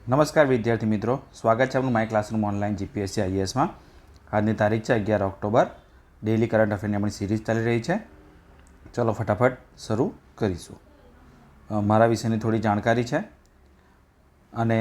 નમસ્કાર વિદ્યાર્થી મિત્રો, સ્વાગત છે આપનું માય ક્લાસરૂમ ઓનલાઈન જીપીએસસી આઈએએસમાં। આજની તારીખ છે 11 ઓક્ટોબર। ડેઇલી કરંટ અફેરની આપણી સિરીઝ ચાલી રહી છે। ચલો ફટાફટ શરૂ કરીશું। મારા વિશેની થોડી જાણકારી છે અને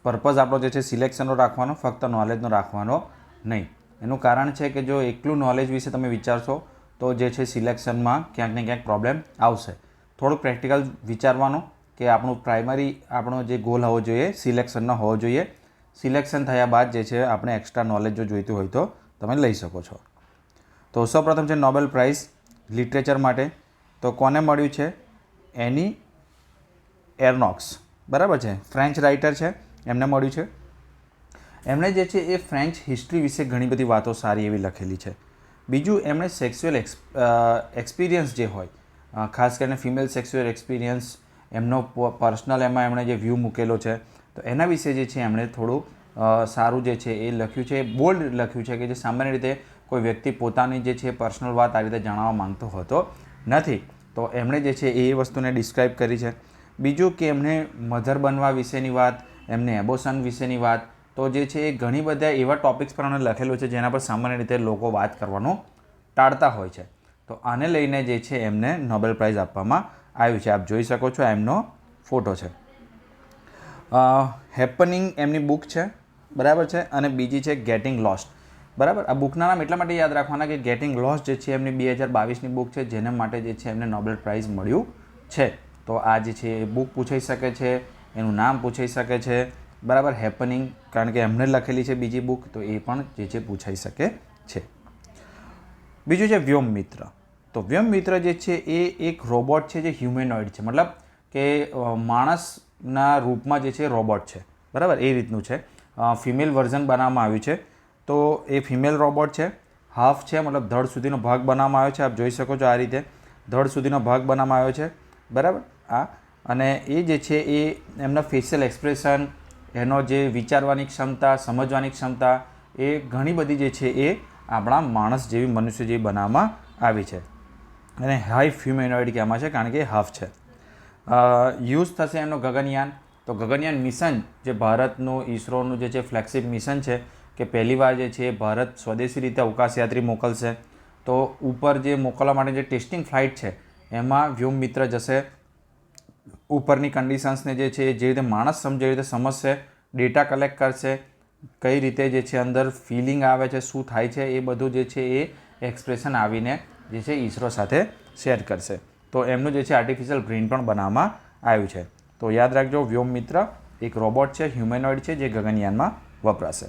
પર્પઝ આપણો જે છે સિલેક્શનનો રાખવાનો, ફક્ત નોલેજનો રાખવાનો નહીં। એનું કારણ છે કે જો એકલું નોલેજ વિશે તમે વિચારશો તો જે છે સિલેક્શનમાં ક્યાંક ને ક્યાંક પ્રોબ્લેમ આવશે। થોડુંક પ્રેક્ટિકલ વિચારવાનું કે આપણું પ્રાઇમરી આપણો જે ગોલ હોવો જોઈએ સિલેક્શનનો હોવો જોઈએ। સિલેક્શન થયા બાદ જે છે આપણે એક્સ્ટ્રા નોલેજ જો જોઈતું હોય તો તમે લઈ શકો છો। તો સૌપ્રથમ છે નોબેલ પ્રાઇઝ લિટરેચર માટે। તો કોને મળ્યું છે? એની એર્નોક્સ, બરાબર છે, ફ્રેન્ચ રાઇટર છે, એમને મળ્યું છે। એમણે જે છે એ ફ્રેન્ચ હિસ્ટ્રી વિશે ઘણી બધી વાતો સારી એવી લખેલી છે। બીજું, એમણે સેક્સ્યુઅલ એક્સપિરિયન્સ જે હોય, ખાસ કરીને ફિમેલ સેક્સ્યુઅલ એક્સપિરિયન્સ, એમનો પર્સનલ એમાં એમણે જે વ્યૂ મૂકેલો છે તો એના વિશે જે છે એમણે થોડું સારું જે છે એ લખ્યું છે, બોલ્ડ લખ્યું છે કે જે સામાન્ય રીતે કોઈ વ્યક્તિ પોતાની જે છે પર્સનલ વાત આ રીતે જણાવવા માંગતો હોતો નથી। તો એમણે જે છે એ વસ્તુને ડિસ્ક્રાઇબ કરી છે। બીજું કે એમણે મધર બનવા વિશેની વાત, એમને એબોશન વિશેની વાત, તો જે છે એ ઘણી બધા એવા ટૉપિક્સ પર એમણે લખેલું છે જેના પર સામાન્ય રીતે લોકો વાત કરવાનું ટાળતા હોય છે। તો આને લઈને જે છે એમને નોબેલ પ્રાઇઝ આપવામાં આવ્યું છે। આપ જોઈ શકો છો, એમનો ફોટો છે। હેપનિંગ એમની બુક છે, બરાબર છે, અને બીજી છે ગેટિંગ લોસ્ટ, બરાબર। આ બુકના નામ એટલા માટે યાદ રાખવાના કે ગેટિંગ લોસ્ટ જે છે એમની 2022ની બુક છે, જેના માટે જે છે એમને નોબેલ પ્રાઇઝ મળ્યું છે। તો આ જે છે એ બુક પૂછાઈ શકે છે, એનું નામ પૂછાઈ શકે છે, બરાબર। હેપનિંગ કારણ કે એમણે લખેલી છે બીજી બુક, તો એ પણ જે છે પૂછાઈ શકે છે। બીજું છે વ્યોમમિત્ર। તો વ્યોમમિત્ર જે છે એ એક રોબોટ છે જે હ્યુમેનોઇડ છે, મતલબ કે માણસના રૂપમાં જે છે રોબોટ છે, બરાબર, એ રીતનું છે। ફિમેલ વર્ઝન બનાવવામાં આવ્યું છે। તો એ ફિમેલ રોબોટ છે, હાફ છે, મતલબ ધડ સુધીનો ભાગ બનાવવામાં આવ્યો છે। આપ જોઈ શકો છો આ રીતે ધડ સુધીનો ભાગ બનાવવામાં આવ્યો છે, બરાબર। અને એ જે છે એ એમના ફેશિયલ એક્સપ્રેશન, એનો જે વિચારવાની ક્ષમતા, સમજવાની ક્ષમતા, એ ઘણી બધી જે છે એ આપણા માણસ જેવી, મનુષ્ય જેવી બનાવવામાં આવી છે। અને હાઈ હ્યુમેનોઇડ કહેવામાં છે કારણ કે હાફ છે। યુઝ થશે એમનો ગગનયાન। તો ગગનયાન મિશન જે ભારતનું ઈસરોનું જે છે ફ્લેગશિપ મિશન છે કે પહેલીવાર જે છે ભારત સ્વદેશી રીતે અવકાશયાત્રી મોકલશે। તો ઉપર જે મોકલવા માટે જે ટેસ્ટિંગ ફ્લાઇટ છે એમાં વ્યોમમિત્ર જશે, ઉપરની કન્ડિશન્સને જે છે જે રીતે માણસ સમજે એ રીતે સમજશે, ડેટા કલેક્ટ કરશે, કઈ રીતે જે છે અંદર ફિલિંગ આવે છે, શું થાય છે, એ બધું જે છે એ એક્સપ્રેશન આવીને જે છે ઈસરો સાથે શેર કરશે। તો એમનું જે છે આર્ટિફિશિયલ બ્રેઇન પણ બનાવવામાં આવ્યું છે। તો યાદ રાખજો, વ્યોમમિત્ર એક રોબોટ છે, હ્યુમેનોઇડ છે, જે ગગનયાનમાં વપરાશે।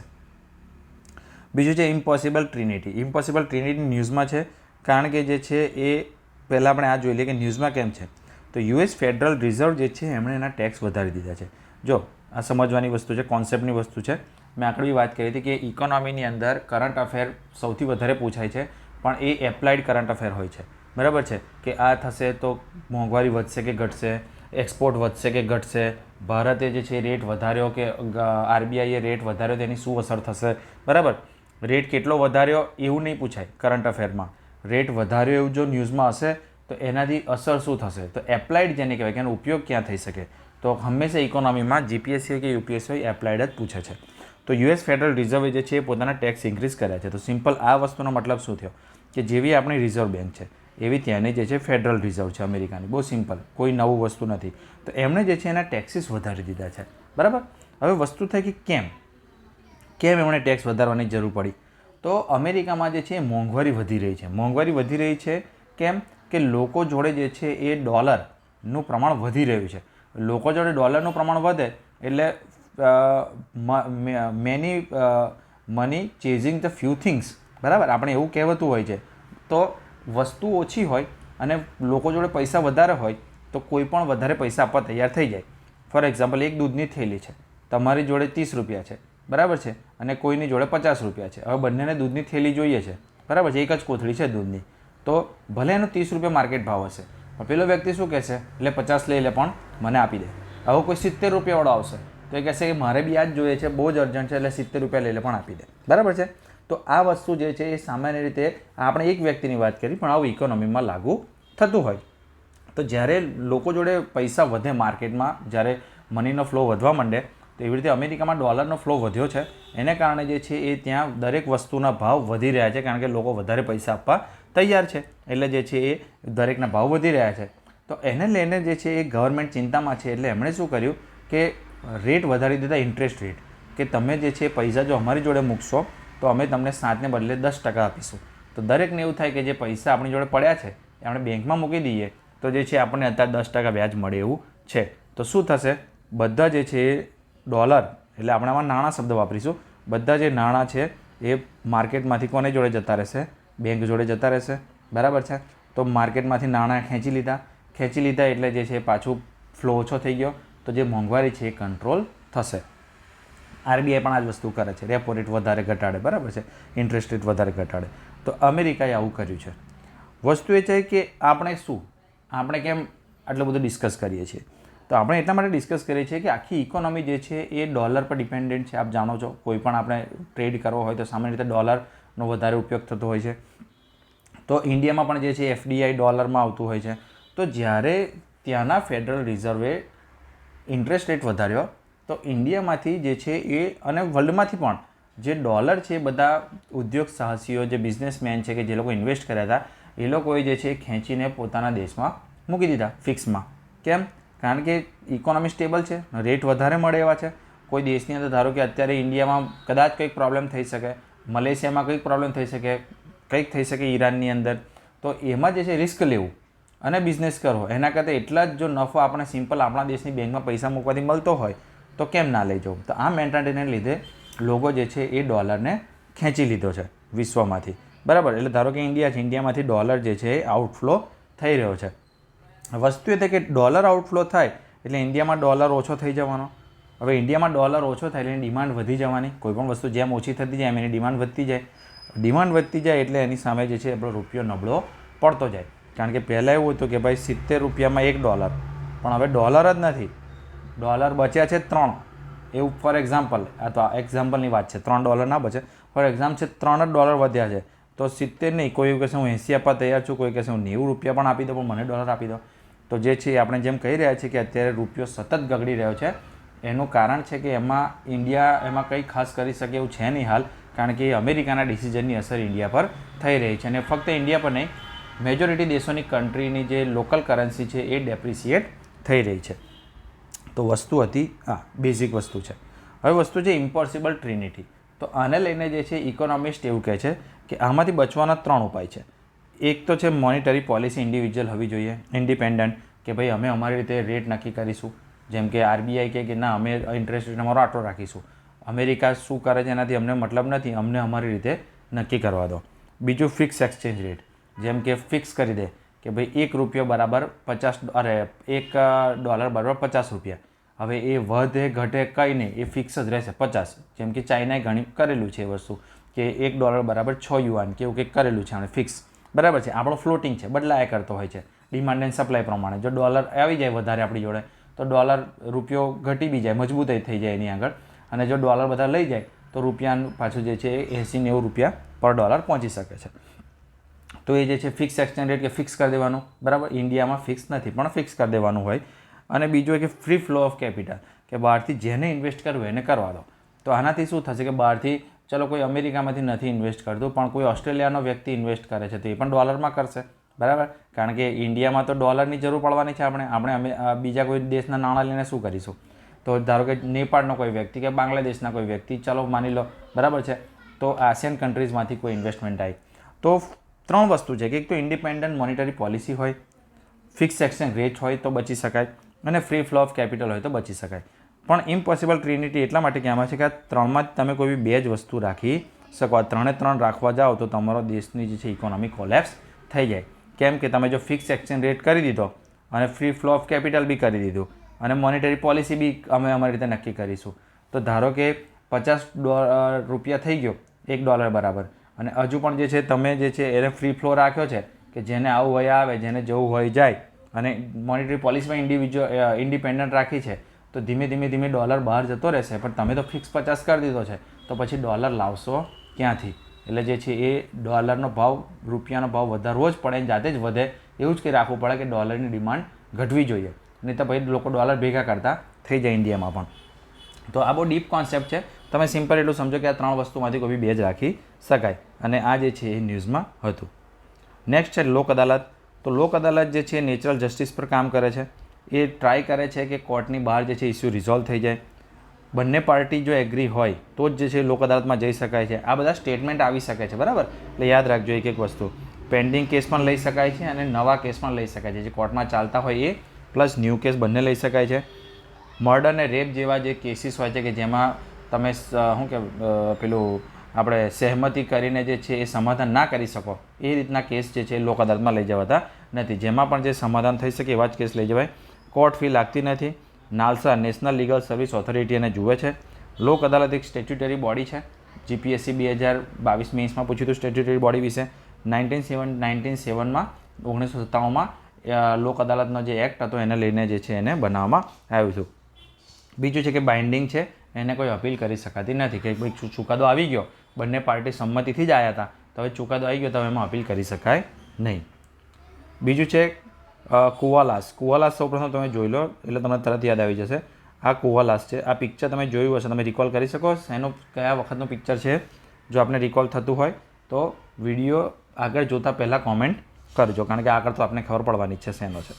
બીજું છે ઇમ્પોસિબલ ટ્રિનિટી। ઇમ્પોસિબલ ટ્રિનિટી ન્યૂઝમાં છે કારણ કે જે છે એ પહેલાં આપણે આ જોઈ લઈએ કે ન્યૂઝમાં કેમ છે। તો યુએસ ફેડરલ રિઝર્વ જે છે એમણે એના ટેક્સ વધારી દીધા છે। જો આ સમજવાની વસ્તુ છે, કોન્સેપ્ટની વસ્તુ છે। મેં આગળ બી વાત કરી હતી કે ઇકોનોમીની અંદર કરંટ અફેર સૌથી વધારે પૂછાય છે, પણ એ એપ્લાઇડ કરંટ અફેર હોય છે, બરાબર છે, કે આ થશે તો મોંઘવારી વધશે કે ઘટશે, એક્સપોર્ટ વધશે કે ઘટશે, ભારતે જે છે રેટ વધાર્યો કે આરબીઆઈએ રેટ વધાર્યો તેની શું અસર થશે, બરાબર। રેટ કેટલો વધાર્યો એવું નહીં પૂછાય કરંટ અફેરમાં, રેટ વધાર્યો એવું જો ન્યૂઝમાં હશે તો એનાથી અસર શું થશે, તો એપ્લાઇડ જેને કહેવાય કે એનો ઉપયોગ ક્યાં થઈ શકે, તો હંમેશા ઇકોનોમીમાં જીપીએસસી કે યુપીએસસી એપ્લાઇડ જ પૂછે છે। તો યુએસ ફેડરલ રિઝર્વે જે છે એ પોતાના ટેક્સ ઇન્ક્રીઝ કર્યા છે। તો સિમ્પલ આ વસ્તુનો મતલબ શું થયો કે જેવી આપણી રિઝર્વ બેંક છે એવી ત્યાંની જે છે ફેડરલ રિઝર્વ છે અમેરિકાની, બહુ સિમ્પલ, કોઈ નવું વસ્તુ નથી। તો એમણે જે છે એના ટેક્સીસ વધારી દીધા છે, બરાબર। હવે વસ્તુ થઈ કે કેમ એમણે ટેક્સ વધારવાની જરૂર પડી? તો અમેરિકામાં જે છે મોંઘવારી વધી રહી છે। મોંઘવારી વધી રહી છે કેમ કે લોકો જોડે જે છે એ ડોલરનું પ્રમાણ વધી રહ્યું છે। લોકો જોડે ડોલરનું પ્રમાણ વધે એટલે many money chasing the few things, બરાબર, આપણે એવું કહેવાતું હોય છે। તો વસ્તુ ઓછી હોય અને લોકો જોડે પૈસા વધારે હોય તો કોઈ પણ વધારે પૈસા આપવા તૈયાર થઈ જાય। ફોર એક્ઝામ્પલ, એક દૂધની થેલી છે, તમારી જોડે 30 રૂપિયા છે, બરાબર છે, અને કોઈની જોડે 50 રૂપિયા છે। હવે બંનેને દૂધની થેલી જોઈએ છે, બરાબર છે, એક જ કોથળી છે દૂધની, તો ભલે એનો 30 રૂપિયા માર્કેટ ભાવ હશે, પણ પેલો વ્યક્તિ શું કહેશે, એટલે 50 લઈ લે પણ મને આપી દે। હવે કોઈ 70 રૂપિયાવાળો આવશે તો એ કહેશે કે મારે બી આ જ જોઈએ છે, બહુ જ અર્જન્ટ છે, એટલે 70 રૂપિયા લઈ લે પણ આપી દે, બરાબર છે। તો આ વસ્તુ જે છે એ સામાન્ય રીતે આપણે એક વ્યક્તિની વાત કરી, પણ આવું ઇકોનોમીમાં લાગુ થતું હોય। તો જ્યારે લોકો જોડે પૈસા વધે માર્કેટમાં, જ્યારે મનીનો ફ્લો વધવા માંડે તો એવી રીતે અમેરિકામાં ડોલરનો ફ્લો વધ્યો છે, એને કારણે જે છે એ ત્યાં દરેક વસ્તુના ભાવ વધી રહ્યા છે, કારણ કે લોકો વધારે પૈસા આપવા તૈયાર છે, એટલે જે છે એ દરેકના ભાવ વધી રહ્યા છે. તો એને લઈને જે છે એ ગવર્મેન્ટ ચિંતામાં છે, એટલે એમણે શું કર્યું કે રેટ વધારી દીધા, ઇન્ટરેસ્ટ રેટ, કે તમે જે છે પૈસા જો અમારી જોડે મૂકશો તો અમે તમને 7ને બદલે 10% આપીશું. તો દરેકને એવું થાય કે જે પૈસા આપણી જોડે પડ્યા છે એ આપણે બેંકમાં મૂકી દઈએ તો જે છે આપણને અત્યારે 10% વ્યાજ મળે એવું છે. તો શું થશે, બધા જે છે એ ડોલર, એટલે આપણે આમાં નાણાં શબ્દ વાપરીશું, બધા જે નાણાં છે એ માર્કેટમાંથી કોને જોડે જતા રહેશે, બેંક જોડે જતા રહેશે, બરાબર છે. તો માર્કેટમાંથી નાણાં ખેંચી લીધા એટલે જે છે પાછું ફ્લો ઓછો થઈ ગયો, તો જે મોંઘવારી છે એ કંટ્રોલ થશે. આરબીઆઈ પણ આ જ વસ્તુ કરે છે, રેપો રેટ વધારે ઘટાડે, બરાબર છે, ઇન્ટરેસ્ટ રેટ વધારે ઘટાડે. તો અમેરિકાએ આવું કર્યું છે. વસ્તુ એ છે કે આપણે કેમ આટલું બધું ડિસ્કસ કરીએ છીએ, તો આપણે એટલા માટે ડિસ્કસ કરીએ છીએ કે આખી ઇકોનોમી જે છે એ ડોલર પર ડિપેન્ડન્ટ છે. આપ જાણો છો, કોઈ પણ આપણે ટ્રેડ કરવો હોય તો સામાન્ય રીતે ડોલરનો વધારે ઉપયોગ થતો હોય છે. તો ઇન્ડિયામાં પણ જે છે એફડીઆઈ ડોલરમાં આવતું હોય છે. તો જ્યારે ત્યાંના ફેડરલ રિઝર્વે ઇન્ટરેસ્ટ રેટ વધાર્યો તો ઇન્ડિયામાંથી જે છે એ અને વર્લ્ડમાંથી પણ જે ડોલર છે, બધા ઉદ્યોગ સાહસીઓ, જે બિઝનેસમેન છે કે જે લોકો ઇન્વેસ્ટ કર્યા હતા, એ લોકોએ જે છે ખેંચીને પોતાના દેશમાં મૂકી દીધા ફિક્સમાં. કેમ? કારણ કે ઇકોનોમી સ્ટેબલ છે, રેટ વધારે મળે એવા છે. કોઈ દેશની અંદર ધારો કે અત્યારે ઇન્ડિયામાં કદાચ કંઈક પ્રોબ્લેમ થઈ શકે, મલેશિયામાં કંઈક પ્રોબ્લેમ થઈ શકે, કંઈક થઈ શકે ઈરાનની અંદર, તો એમાં જે છે રિસ્ક લેવું અને બિઝનેસ કરવો, એના કરતાં એટલા જ જો નફો આપણે સિમ્પલ આપણા દેશની બેંકમાં પૈસા મૂકવાથી મળતો હોય તો કેમ ના લઈ જવું. તો આ મેન્ટાલિટીને લીધે લોકો જે છે એ ડોલરને ખેંચી લીધો છે વિશ્વમાંથી, બરાબર. એટલે ધારો કે ઇન્ડિયા છે, ઇન્ડિયામાંથી ડોલર જે છે એ આઉટફ્લો થઈ રહ્યો છે. વસ્તુ એ છે કે ડોલર આઉટફ્લો થાય એટલે ઇન્ડિયામાં ડોલર ઓછો થઈ જવાનો. હવે ઇન્ડિયામાં ડોલર ઓછો થાય એટલે એની ડિમાન્ડ વધી જવાની. કોઈપણ વસ્તુ જેમ ઓછી થતી જાય એમ એની ડિમાન્ડ વધતી જાય એટલે એની સામે જે છે આપણો રૂપિયો નબળો પડતો જાય. કારણ કે પહેલાં એવું હતું કે ભાઈ 70 રૂપિયામાં $1, પણ હવે ડોલર જ નથી, ડોલર બચ્યા છે 3. એવું ફોર એક્ઝામ્પલ, આ તો એક્ઝામ્પલની વાત છે, $3 ના બચે, ફોર એક્ઝામ્પલ છે $3 વધ્યા છે. તો 70 નહીં, કોઈ એવું કહેશે હું 80 આપવા તૈયાર છું, કોઈ કહેશે હું 90 રૂપિયા પણ આપી દો પણ મને ડોલર આપી દો. તો જે છે આપણે જેમ કહી રહ્યા છીએ કે અત્યારે રૂપિયો સતત ગગડી રહ્યો છે, એનું કારણ છે કે ઇન્ડિયા એમાં કંઈ ખાસ કરી શકે એવું છે નહીં હાલ, કારણ કે અમેરિકાના ડિસિઝનની અસર ઇન્ડિયા પર થઈ રહી છે. અને ફક્ત ઇન્ડિયા પર નહીં, મેજોરિટી દેશોની કન્ટ્રીની જે લોકલ કરન્સી છે એ ડેપ્રિસિએટ થઈ રહી છે. તો વસ્તુ હતી બેઝિક વસ્તુ છે. હવે વસ્તુ છે ઇમ્પોસિબલ ટ્રિનિટી. તો આને લઈને જે છે ઇકોનોમિસ્ટ એવું કહે છે કે આમાંથી બચવાના 3 ઉપાય છે. એક તો છે મોનિટરી પોલિસી ઇન્ડિવિજ્યુઅલ હોવી જોઈએ, ઇન્ડિપેન્ડન્ટ, કે ભાઈ અમે અમારી રીતે રેટ નક્કી કરીશું. જેમ કે આરબીઆઈ કહે કે ના, અમે ઇન્ટરેસ્ટ રેટ અમારો આટલો રાખીશું. અમેરિકા શું કરે છે એનાથી અમને મતલબ નથી, અમને અમારી રીતે નક્કી કરવા દો. બીજું ફિક્સ એક્સચેન્જ રેટ, જેમ કે ફિક્સ કરી દે કે ભાઈ $1 બરાબર $1 બરાબર 50 રૂપિયા. હવે એ વધે ઘટે કંઈ નહીં, એ ફિક્સ જ રહેશે 50. જેમ કે ચાઇનાએ ઘણી કરેલું છે એ વસ્તુ કે $1 બરાબર 6 યુઆન કે એવું કંઈક કરેલું છે આપણે ફિક્સ, બરાબર છે. આપણો ફ્લોટિંગ છે, બદલાયા કરતો હોય છે ડિમાન્ડ એન્ડ સપ્લાય પ્રમાણે. જો ડોલર આવી જાય વધારે આપણી જોડે તો રૂપિયો ઘટી બી જાય, મજબૂતાઈ થઈ જાય એની આગળ. અને જો ડોલર બધા લઈ જાય તો રૂપિયાનું પાછું જે છે એ 80-90 રૂપિયા પર ડોલર પહોંચી શકે છે. તો એ જે છે ફિક્સ એક્સચેન્જ રેટ કે ફિક્સ કરી દેવાનું, બરાબર. ઇન્ડિયામાં ફિક્સ નથી પણ ફિક્સ કરી દેવાનું હોય. અને બીજું એ કે ફ્રી ફ્લો ઓફ કેપિટલ, કે બહારથી જેને ઇન્વેસ્ટ કરવું એને કરવા દો. તો આનાથી શું થશે કે બહારથી ચલો કોઈ અમેરિકામાંથી નથી ઇન્વેસ્ટ કરતું પણ કોઈ ઓસ્ટ્રેલિયાનો વ્યક્તિ ઇન્વેસ્ટ કરે છે તો એ પણ ડોલરમાં કરશે, બરાબર. કારણ કે ઇન્ડિયામાં તો ડોલરની જરૂર પડવાની છે. આપણે બીજા કોઈ દેશના નાણાં લઈને શું કરીશું. તો ધારો કે નેપાળનો કોઈ વ્યક્તિ કે બાંગ્લાદેશના કોઈ વ્યક્તિ, ચલો માની લો, બરાબર છે, તો આસિયન કન્ટ્રીઝમાંથી કોઈ ઇન્વેસ્ટમેન્ટ આવી. તો 3 વસ્તુ છે કે એક તો ઇન્ડિપેન્ડન્ટ મોનિટરી પોલિસી હોય, ફિક્સ એક્સચેન્જ રેટ હોય તો બચી શકાય, અને ફ્રી ફ્લો ઓફ કેપિટલ હોય તો બચી શકાય. પણ ઇમ્પોસિબલ ટ્રિનિટી એટલા માટે કહેવામાં છે કે આ 3માં જ તમે કોઈ બી 2 જ વસ્તુ રાખી શકો. આ 3 રાખવા જાઓ તો તમારો દેશની જે છે ઇકોનોમી કોલેપ્સ થઈ જાય. કેમ કે તમે જો ફિક્સ એક્સચેન્જ રેટ કરી દીધો અને ફ્રી ફ્લો ઓફ કેપિટલ બી કરી દીધું અને મોનિટરી પોલિસી બી અમે અમારી રીતે નક્કી કરીશું, તો ધારો કે $50 થઈ ગયો $1 બરાબર, અને હજુ પણ જે છે તમે જે છે એને ફ્રી ફ્લો રાખ્યો છે કે જેને આવું હોય આવે, જેને જવું હોય જાય, અને મોનિટરી પોલિસીમાં ઇન્ડિપેન્ડન્ટ રાખી છે, તો ધીમે ધીમે ડોલર બહાર જતો રહેશે. પણ તમે તો ફિક્સ 50 કરી દીધો છે તો પછી ડોલર લાવશો ક્યાંથી? એટલે જે છે એ ડોલરનો ભાવ, રૂપિયાનો ભાવ વધારવો જ પડે, જાતે જ વધે એવું જ કંઈ રાખવું પડે કે ડોલરની ડિમાન્ડ ઘટવી જોઈએ, નહીં તો ભાઈ લોકો ડોલર ભેગા કરતા થઈ જાય ઇન્ડિયામાં પણ. તો આ બહુ ડીપ કોન્સેપ્ટ છે. તમે સિમ્પલ એટલું સમજો કે આ 3 વસ્તુમાંથી કોઈ બી 2 જ રાખી શકાય. અને આ જે છે એ ન્યૂઝમાં હતું. નેક્સ્ટ છે લોક અદાલત. તો લોક અદાલત જે છે એ નેચરલ જસ્ટિસ પર કામ કરે છે. એ ટ્રાય કરે છે કે કોર્ટની બહાર જે છે ઇસ્યુ રિઝોલ્વ થઈ જાય. બંને પાર્ટી જો એગ્રી હોય તો જ જે છે લોક અદાલતમાં જઈ શકાય છે. આ બધા સ્ટેટમેન્ટ આવી શકે છે, બરાબર. એટલે યાદ રાખજો એક એક વસ્તુ. પેન્ડિંગ કેસ પણ લઈ શકાય છે અને નવા કેસ પણ લઈ શકાય છે. જે કોર્ટમાં ચાલતા હોય એ પ્લસ ન્યૂ કેસ બંને લઈ શકાય છે. મર્ડર અને રેપ જેવા જે કેસીસ હોય છે કે જેમાં તમે શું કે પેલું આપણે સહેમતી કરીને જે છે એ સમાધાન ના કરી શકો, એ રીતના કેસ જે છે એ લોક અદાલતમાં લઈ જવાતા નથી. જેમાં પણ જે સમાધાન થઈ શકે એવા જ કેસ લઈ જવાય. કોર્ટ ફી લાગતી નથી. નાલસા નેશનલ લીગલ સર્વિસ ઓથોરિટી એને જુએ છે. લોક અદાલત એક સ્ટેચ્યુટરી બોડી છે. GPSC 2022 મેન્સમાં પૂછ્યું હતું સ્ટેચ્યુટરી બોડી વિશે. 1997માં 1997માં લોક અદાલતનો જે એક્ટ હતો એને લઈને જે છે એને બનાવવામાં આવ્યું હતું. બીજું છે કે બાઇન્ડિંગ છે, એને કોઈ અપીલ કરી શકાતી નથી. કે ભાઈ ચુકાદો આવી ગયો, બંને પાર્ટી સંમતિથી જ આવ્યા હતા, તો હવે ચુકાદો આવી ગયો તો એમાં અપીલ કરી શકાય નહીં. બીજું છે કુવાલાસ. કુવાલાસ સૌપ્રથમ તમે જોઈ લો એટલે તમને તરત યાદ આવી જશે. આ કુવાલાસ છે. આ પિક્ચર તમે જોયું હશે, તમે રિકોલ કરી શકો એનું કયા વખતનું પિક્ચર છે. જો આપણે રિકોલ થતું હોય તો વિડીયો આગળ જોતાં પહેલાં કોમેન્ટ કરજો, કારણ કે આગળ તો આપણે ખબર પડવાની છે શેનો છે.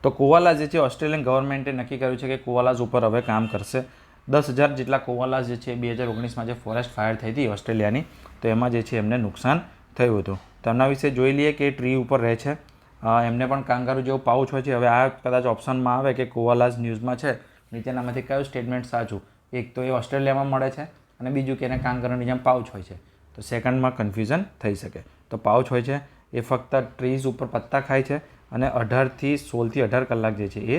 તો કોવાલાસ જે છે ઓસ્ટ્રેલિયન ગવર્મેન્ટે નક્કી કર્યું છે કે કોવાલાસ ઉપર હવે કામ કરશે. 10,000 જેટલા કોવાલાસ જે છે 2019માં જે ફોરેસ્ટ ફાયર થઈ હતી ઓસ્ટ્રેલિયાની, તો એમાં જે છે એમને નુકસાન થયું હતું. તો એમના વિશે જોઈ લઈએ કે ટ્રી ઉપર રહે છે. એમને પણ કાંગારૂ જેવું પાઉચ હોય છે. હવે આ કદાચ ઓપ્શનમાં આવે કે કોવાલાસ ન્યૂઝમાં છે, નીચેનામાંથી કયું સ્ટેટમેન્ટ સાચું. એક તો એ ઓસ્ટ્રેલિયામાં મળે છે અને બીજું કે એને કાંગારૂની જેમ પાઉચ હોય છે. તો સેકન્ડમાં કન્ફ્યુઝન થઈ શકે. તો પાઉચ હોય છે એ ફક્ત ટ્રીઝ ઉપર પત્તા ખાય છે અને 16 થી 18 કલાક જે છે એ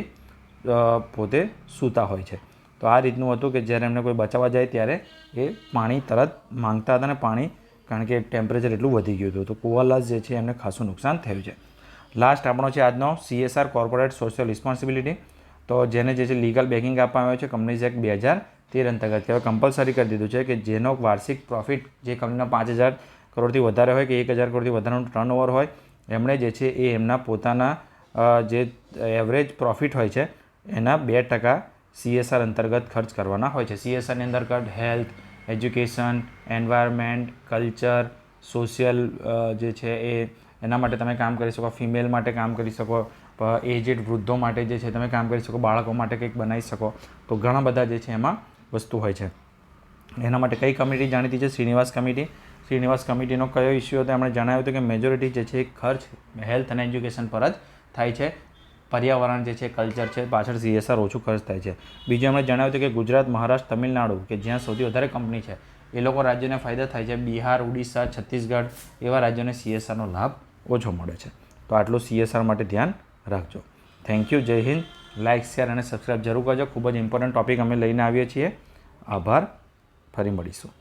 પોતે સૂતા હોય છે. તો આ રીતનું હતું કે જ્યારે એમને કોઈ બચાવવા જાય ત્યારે એ પાણી તરત માંગતા હતા અને પાણી, કારણ કે ટેમ્પરેચર એટલું વધી ગયું હતું. તો કોવાલાસ જે છે એમને ખાસું નુકસાન થયું છે. લાસ્ટ આપણો છે આજનો CSR કોર્પોરેટ સોશિયલ રિસ્પોન્સિબિલિટી. તો જેને જે છે લીગલ બેકિંગ આપવામાં આવ્યો છે કંપનીઝ એક્ટ 2013 અંતર્ગત. હવે કમ્પલસરી કરી દીધું છે કે જેનો વાર્ષિક પ્રોફિટ જે કંપનીનો 5,000 કરોડથી વધારે હોય કે 1,000 કરોડથી વધારેનું ટર્નઓવર હોય, એમણે જે છે એ એમના પોતાના જે એવરેજ પ્રોફિટ હોય છે એના 2% CSR અંતર્ગત ખર્ચ કરવાના હોય છે. CSRની અંતર્ગત health, education, environment, culture, social જે છે એના માટે તમે કામ કરી શકો. ફિમેલ માટે કામ કરી શકો. એજેડ વૃદ્ધો માટે જે છે તમે કામ કરી શકો. બાળકો માટે કંઈક બનાવી શકો. તો ઘણા બધા જે છે એમાં વસ્તુ હોય છે. એના માટે કઈ કમિટી જાણીતી છે? શ્રીનિવાસ કમિટી. શ્રીનિવાસ કમિટીનો કયો ઇસ્યુ હતો? એમણે જણાવ્યું હતું કે મેજોરિટી જે છે ખર્ચ હેલ્થ અને એજ્યુકેશન પર જ થાય છે. પર્યાવરણ જે છે, કલ્ચર છે, પાછળ CSR ઓછું ખર્ચ થાય છે. બીજું એમણે જણાવ્યું હતું કે ગુજરાત, મહારાષ્ટ્ર, તમિલનાડુ કે જ્યાં સૌથી વધારે કંપની છે એ લોકો રાજ્યોને ફાયદા થાય છે. બિહાર, ઉડીસા, છત્તીસગઢ એવા રાજ્યોને CSRનો લાભ ઓછો મળે છે. તો આટલું CSR માટે ધ્યાન રાખજો. Thank you. જય હિન્દ. લાઇક, શેર અને સબસ્ક્રાઈબ જરૂર કરજો. ખૂબ જ ઇમ્પોર્ટન્ટ ટોપિક અમે લઈને આવીએ છીએ. આભાર. ફરી મળીશું.